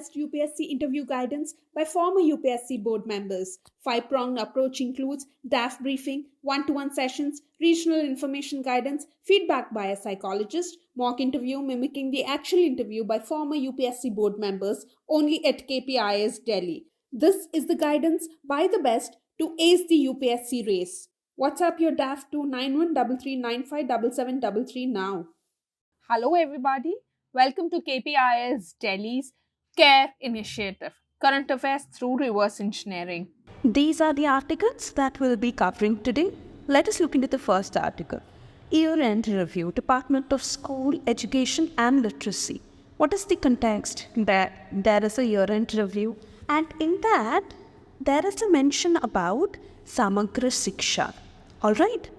best UPSC interview guidance by former UPSC board members. 5-pronged approach includes DAF briefing, one-to-one sessions, regional information guidance, feedback by a psychologist, mock interview mimicking the actual interview by former UPSC board members only at KPIS Delhi. This is the guidance by the best to ace the UPSC race. WhatsApp your DAF to 9133957733 now. Hello everybody, welcome to KPIS Delhi's CARE initiative, Current Affairs through Reverse Engineering. These are the articles that we'll be covering today. Let us look into the first article. Year-end Review, Department of School Education and Literacy. What is the context? There is a year-end review, and in that there is a mention about Samagra Shiksha. Alright?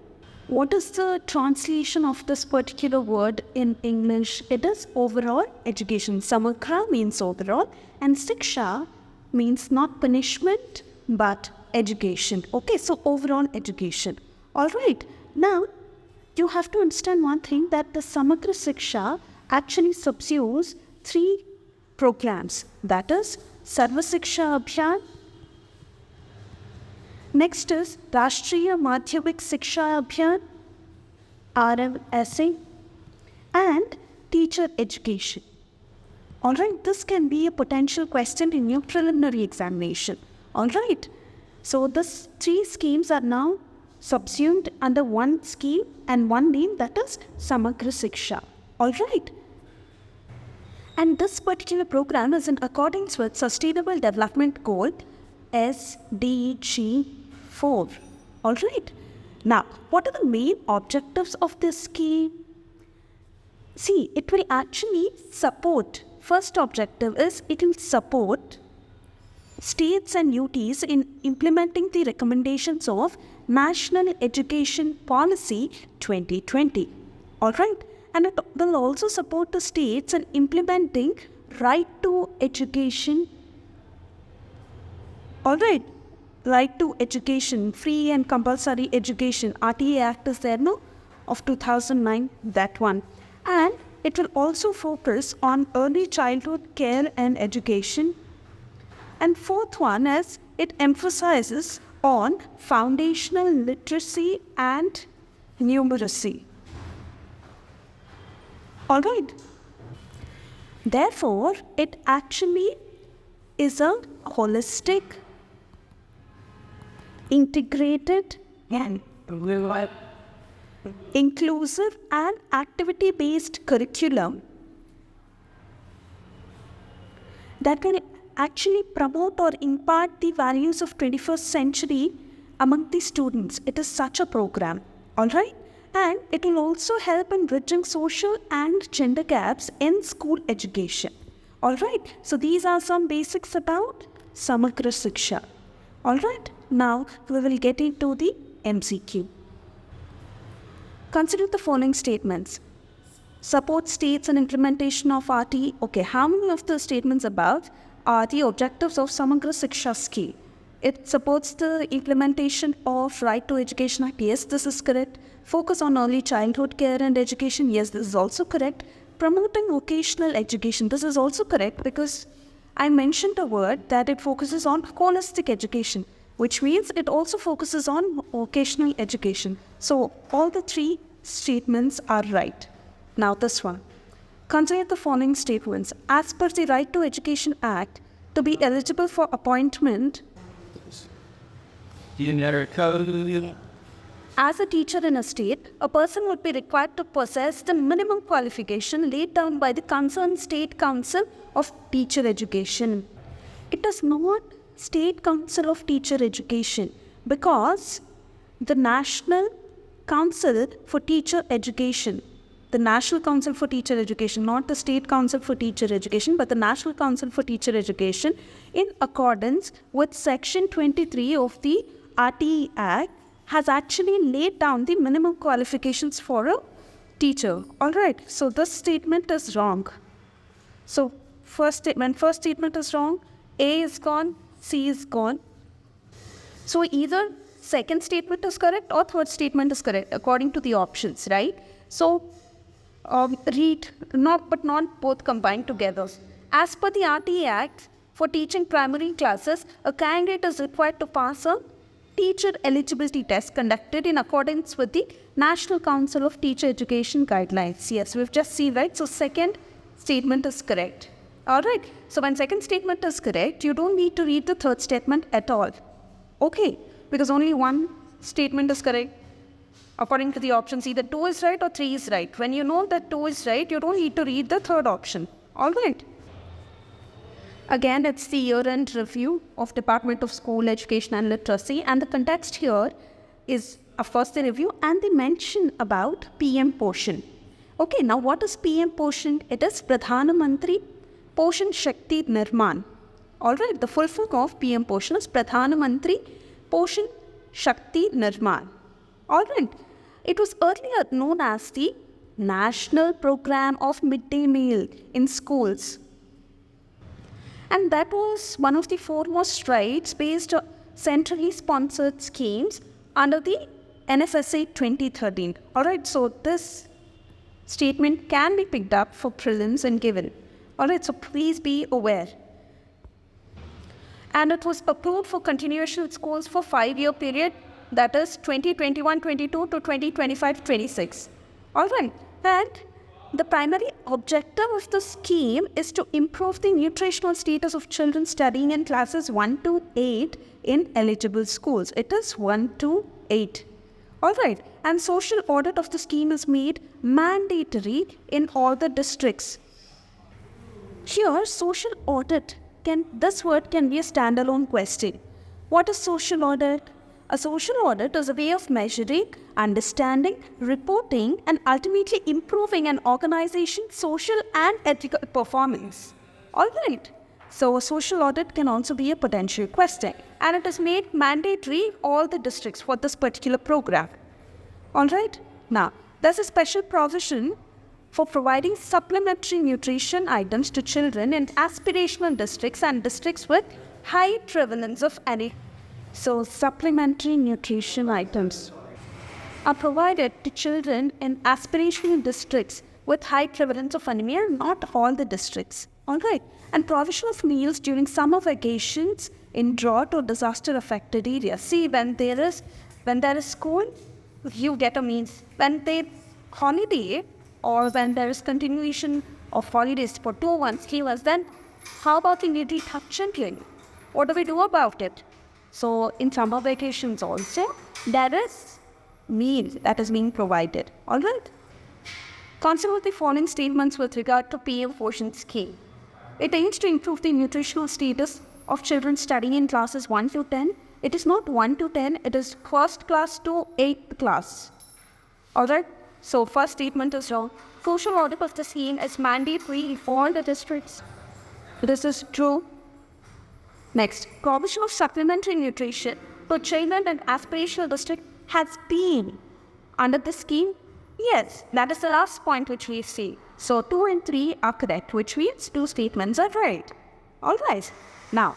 What is the translation of this particular word in English? It is overall education. Samagra means overall, and Shiksha means not punishment but education. Okay, so overall education. Alright, now you have to understand one thing, that the Samagra Shiksha actually subsumes 3 programs. That is Sarva Shiksha Abhiyan. Next is Rashtriya Madhyamik Shiksha Abhiyan, RMSA, and Teacher Education. Alright, this can be a potential question in your preliminary examination. Alright, so these 3 schemes are now subsumed under one scheme and one name, that is Samagra Shiksha. Alright. And this particular program is in accordance with Sustainable Development Goal SDG 4. Alright. Now, what are the main objectives of this scheme? See, it will actually support, first objective is it will support states and UTs in implementing the recommendations of National Education Policy 2020. Alright. And it will also support the states in implementing right to education. Alright. Right to education, free and compulsory education, RTA Act is there, no? Of 2009, that one. And it will also focus on early childhood care and education. And fourth one is it emphasizes on foundational literacy and numeracy. Alright. Therefore, it actually is a holistic, integrated, and inclusive and activity-based curriculum that can actually promote or impart the values of 21st century among the students. It is such a program. Alright? And it will also help in bridging social and gender gaps in school education. Alright, so these are some basics about Samagra Shiksha. Alright, now we will get into the MCQ. Consider the following statements. Support states and implementation of RT. Okay, how many of the statements above are the objectives of Samagra Shiksha scheme? It supports the implementation of Right to Education Act. Yes, this is correct. Focus on early childhood care and education. Yes, this is also correct. Promoting vocational education. This is also correct because I mentioned a word that it focuses on holistic education, which means it also focuses on vocational education. So all the 3 statements are right. Now this one. Consider the following statements. As per the Right to Education Act, to be eligible for appointment as a teacher in a state, a person would be required to possess the minimum qualification laid down by the concerned State Council of Teacher Education. It is not State Council of Teacher Education because the National Council for Teacher Education, the National Council for Teacher Education, not the State Council for Teacher Education, but the National Council for Teacher Education, in accordance with Section 23 of the RTE Act, has actually laid down the minimum qualifications for a teacher. Alright, so this statement is wrong. So first statement is wrong, A is gone, C is gone. So either second statement is correct or third statement is correct according to the options, right? So read, not both combined together. As per the RTA Act, for teaching primary classes, a candidate is required to pass a teacher eligibility test conducted in accordance with the National Council of Teacher Education Guidelines. Yes, we've just seen, right? So second statement is correct. Alright, so when second statement is correct, you don't need to read the third statement at all. Okay, because only one statement is correct. According to the options, either 2 is right or 3 is right. When you know that 2 is right, you don't need to read the third option. Alright. Again, it's the year-end review of Department of School Education and Literacy, and the context here is, of course, the review and the mention about PM portion. Okay, now what is PM portion? It is Pradhana Mantri Poshan Shakti Nirman. Alright, the full form of PM portion is Pradhana Mantri Poshan Shakti Nirman. Alright, it was earlier known as the National Program of Midday Meal in Schools. And that was one of the foremost rights-based centrally sponsored schemes under the NFSA 2013. Alright, so this statement can be picked up for prelims and given. Alright, so please be aware. And it was approved for continuation with schools for 5-year period, that is 2021-22 to 2025-26. Alright, and the primary objective of the scheme is to improve the nutritional status of children studying in classes 1 to 8 in eligible schools. It is 1 to 8. Alright, and social audit of the scheme is made mandatory in all the districts. Here, social audit, this word can be a standalone question. What is social audit? A social audit is a way of measuring, understanding, reporting, and ultimately improving an organization's social and ethical performance. Alright, so a social audit can also be a potential question, and it is made mandatory all the districts for this particular program. Alright, now there's a special provision for providing supplementary nutrition items to children in aspirational districts and districts with high prevalence of anemia. So, supplementary nutrition items are provided to children in aspirational districts with high prevalence of anemia, not all the districts. Alright, and provision of meals during summer vacations in drought or disaster affected areas. See, when there is school, you get a means. When they holiday or when there is continuation of holidays for 2 months, 3 months, then how about the needy children? What do we do about it? So, in summer vacations also, there is meal that is being provided. Alright? Consider the following statements with regard to PM portion scheme. It aims to improve the nutritional status of children studying in classes 1 to 10. It is not 1 to 10, it is first class to 8th class. Alright? So, first statement is wrong. Social audit of the scheme is mandatory in all the districts. This is true. Next, provision of supplementary nutrition for children in aspirational district has been under the scheme. Yes, that is the last point which we see. So 2 and 3 are correct, which means 2 statements are right. Alright, now,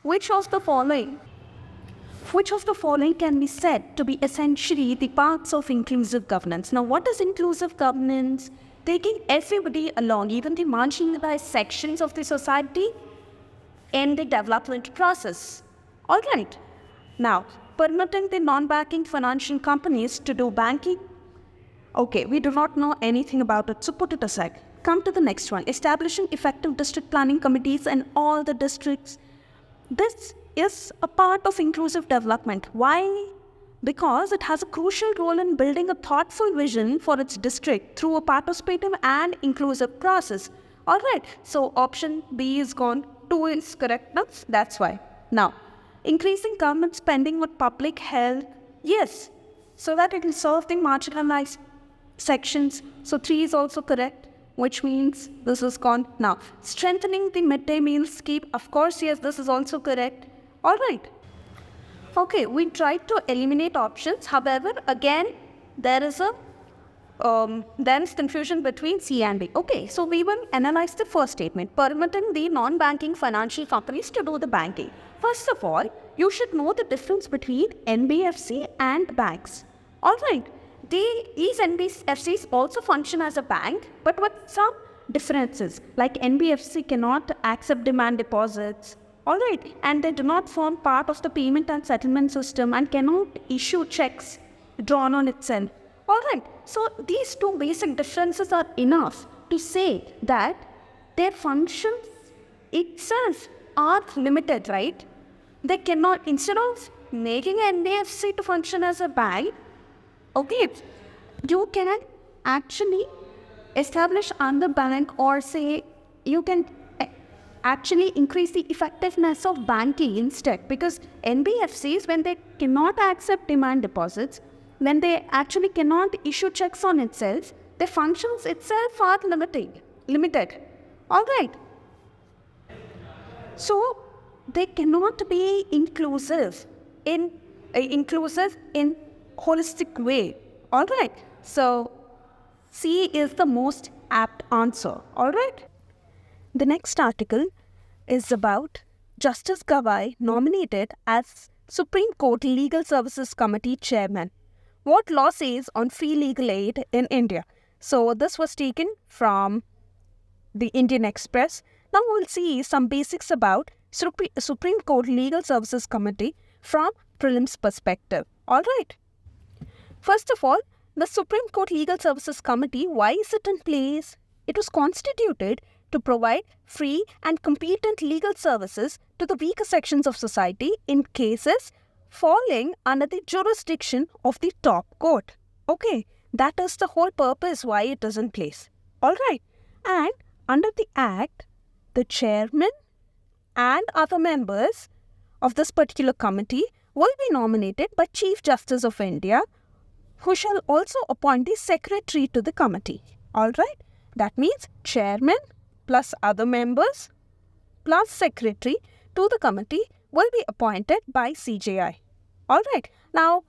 which of the following can be said to be essentially the parts of inclusive governance? Now, what is inclusive governance? Taking everybody along, even the marginalized sections of the society, in the development process. Alright, now, permitting the non-banking financial companies to do banking. Okay, we do not know anything about it, so put it aside. Come to the next one. Establishing effective district planning committees in all the districts. This is a part of inclusive development. Why? Because it has a crucial role in building a thoughtful vision for its district through a participative and inclusive process. Alright, so option B is gone. 2 is correct now, that's why. Now, increasing government spending on public health, yes, so that it will serve the marginalized sections. So 3 is also correct, which means this is gone. Now, strengthening the midday meal scheme, of course, yes, this is also correct. Alright. Okay, we tried to eliminate options. However, again, there is confusion between C and B. Okay, so we will analyze the first statement, permitting the non-banking financial companies to do the banking. First of all, you should know the difference between NBFC and banks. Alright, these NBFCs also function as a bank, but with some differences, like NBFC cannot accept demand deposits, alright, and they do not form part of the payment and settlement system and cannot issue checks drawn on itself. Alright, so these two basic differences are enough to say that their functions itself are limited, right? They cannot, instead of making NBFC to function as a bank, okay, you can actually establish another bank, or say you can actually increase the effectiveness of banking instead, because NBFCs, when they cannot accept demand deposits, when they actually cannot issue checks on itself, their functions itself are limited. Alright. So they cannot be inclusive in holistic way. Alright. So C is the most apt answer. Alright. The next article is about Justice Gawai nominated as Supreme Court Legal Services Committee Chairman. What law says on free legal aid in India? So this was taken from the Indian Express. Now we'll see some basics about Supreme Court Legal Services Committee from Prelims perspective. Alright. First of all, the Supreme Court Legal Services Committee, why is it in place? It was constituted to provide free and competent legal services to the weaker sections of society in cases falling under the jurisdiction of the top court. Okay, that is the whole purpose why it is in place. Alright, and under the Act, the chairman and other members of this particular committee will be nominated by Chief Justice of India, who shall also appoint the secretary to the committee. Alright, that means chairman plus other members plus secretary to the committee will be appointed by CJI. Alright, now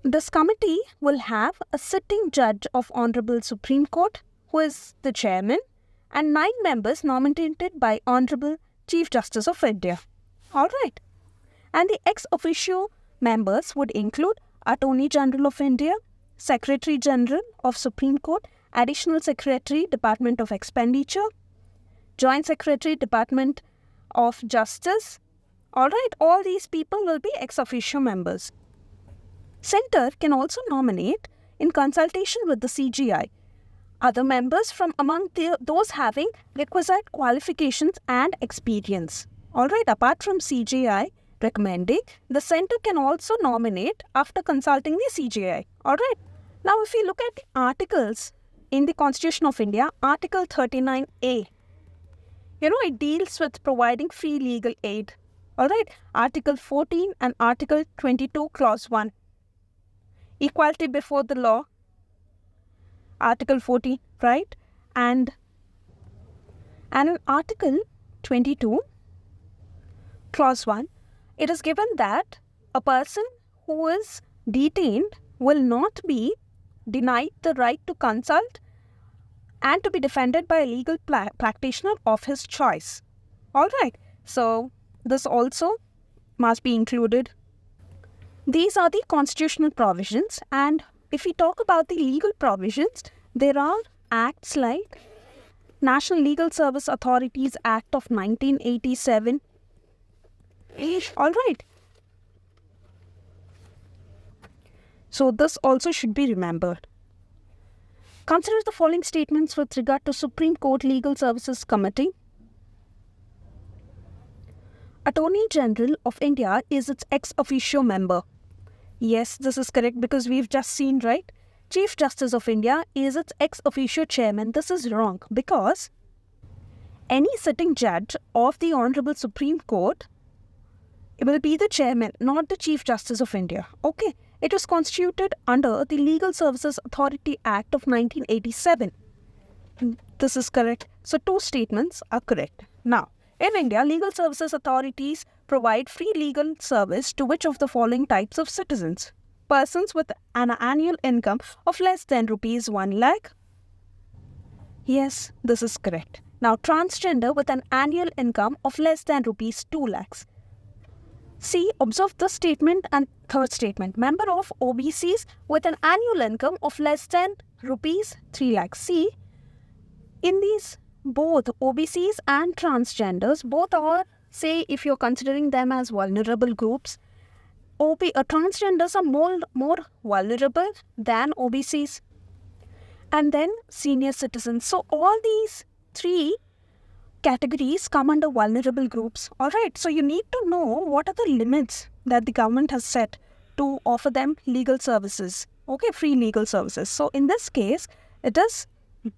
this committee will have a sitting judge of Honorable Supreme Court, who is the chairman, and 9 members nominated by Honorable Chief Justice of India. Alright, and the ex officio members would include Attorney General of India, Secretary General of Supreme Court, Additional Secretary, Department of Expenditure, Joint Secretary, Department of Justice. Alright, all these people will be ex officio members. Centre can also nominate, in consultation with the CGI, other members from among those having requisite qualifications and experience. Alright, apart from CGI recommending, the Centre can also nominate after consulting the CGI. Alright, now if we look at the articles in the Constitution of India, Article 39A, it deals with providing free legal aid. Alright, Article 14 and Article 22, Clause 1. Equality before the law, Article 14, right? And in Article 22, Clause 1, it is given that a person who is detained will not be denied the right to consult and to be defended by a legal practitioner of his choice. Alright, so this also must be included. These are the constitutional provisions, and if we talk about the legal provisions, there are acts like National Legal Service Authorities Act of 1987. Alright. So this also should be remembered. Consider the following statements with regard to Supreme Court Legal Services Committee. Attorney General of India is its ex officio member. Yes, this is correct because we've just seen, right? Chief Justice of India is its ex officio chairman. This is wrong because any sitting judge of the Honorable Supreme Court will be the chairman, not the Chief Justice of India. Okay, it was constituted under the Legal Services Authority Act of 1987. This is correct. So 2 statements are correct. Now, in India, legal services authorities provide free legal service to which of the following types of citizens? Persons with an annual income of less than rupees 1 lakh. Yes, this is correct. Now, transgender with an annual income of less than rupees 2 lakhs. See, observe this statement and third statement. Member of OBCs with an annual income of less than rupees 3 lakhs. See, In these, both OBCs and transgenders, both are, say, if you're considering them as vulnerable groups, transgenders are more vulnerable than OBCs. And then senior citizens. So all these three categories come under vulnerable groups. All right. So you need to know what are the limits that the government has set to offer them legal services. Okay, free legal services. So in this case,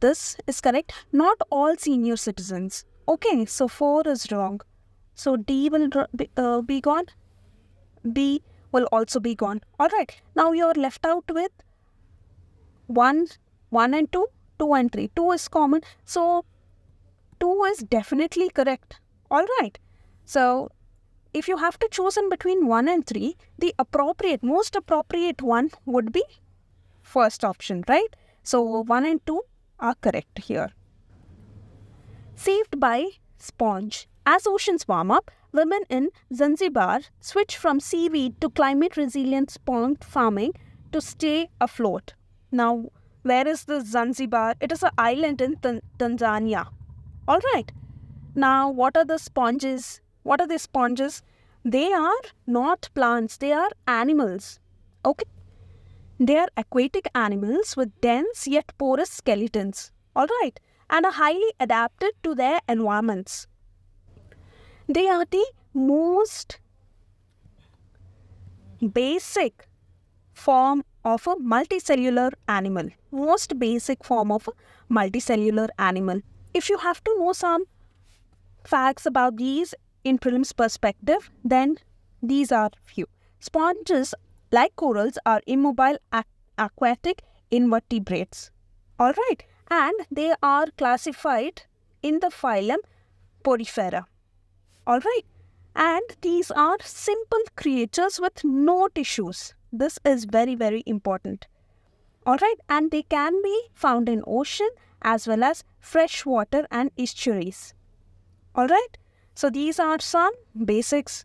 this is correct. Not all senior citizens. Okay, so 4 is wrong. So D will be gone. B will also be gone. All right. Now you're left out with 1 and 2, 2 and 3. 2 is common. So 2 is definitely correct. All right. So if you have to choose in between 1 and 3, the most appropriate one would be first option, right? So 1 and 2 are correct here. Saved by sponge. As oceans warm up, women in Zanzibar switch from seaweed to climate-resilient sponge farming to stay afloat. Now, where is the Zanzibar? It is an island in Tanzania. All right. Now, what are the sponges? What are the sponges? They are not plants. They are animals. Okay. They are aquatic animals with dense yet porous skeletons. All right. And are highly adapted to their environments. They are the most basic form of a multicellular animal. Most basic form of a multicellular animal. If you have to know some facts about these in prelims perspective, then these are few. Sponges, like corals, are immobile aquatic invertebrates. All right. And they are classified in the phylum Porifera. All right. And these are simple creatures with no tissues. This is very, very important. All right. And they can be found in ocean as well as freshwater and estuaries. All right. So these are some basics.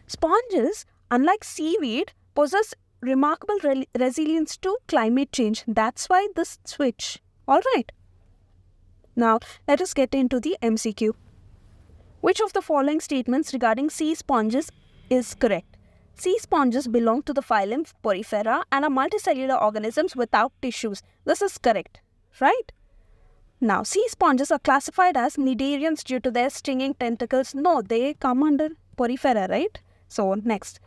Sponges, unlike seaweed, possess remarkable resilience to climate change. That's why this switch. All right. Now, let us get into the MCQ. Which of the following statements regarding sea sponges is correct? Sea sponges belong to the phylum Porifera and are multicellular organisms without tissues. This is correct, right? Now, sea sponges are classified as cnidarians due to their stinging tentacles. No, they come under Porifera, right? So, next.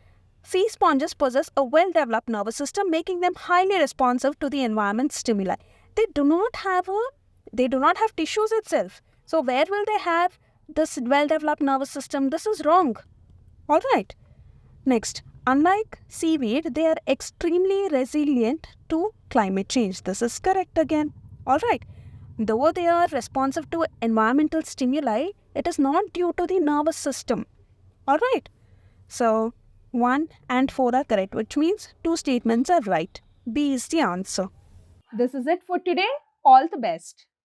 Sea sponges possess a well-developed nervous system, making them highly responsive to the environment's stimuli. They do not have tissues itself. So, where will they have this well-developed nervous system? This is wrong. All right. Next, unlike seaweed, they are extremely resilient to climate change. This is correct again. All right. Though they are responsive to environmental stimuli, it is not due to the nervous system. All right. So, 1 and 4 are correct, which means 2 statements are right. B is the answer. This is it for today. All the best.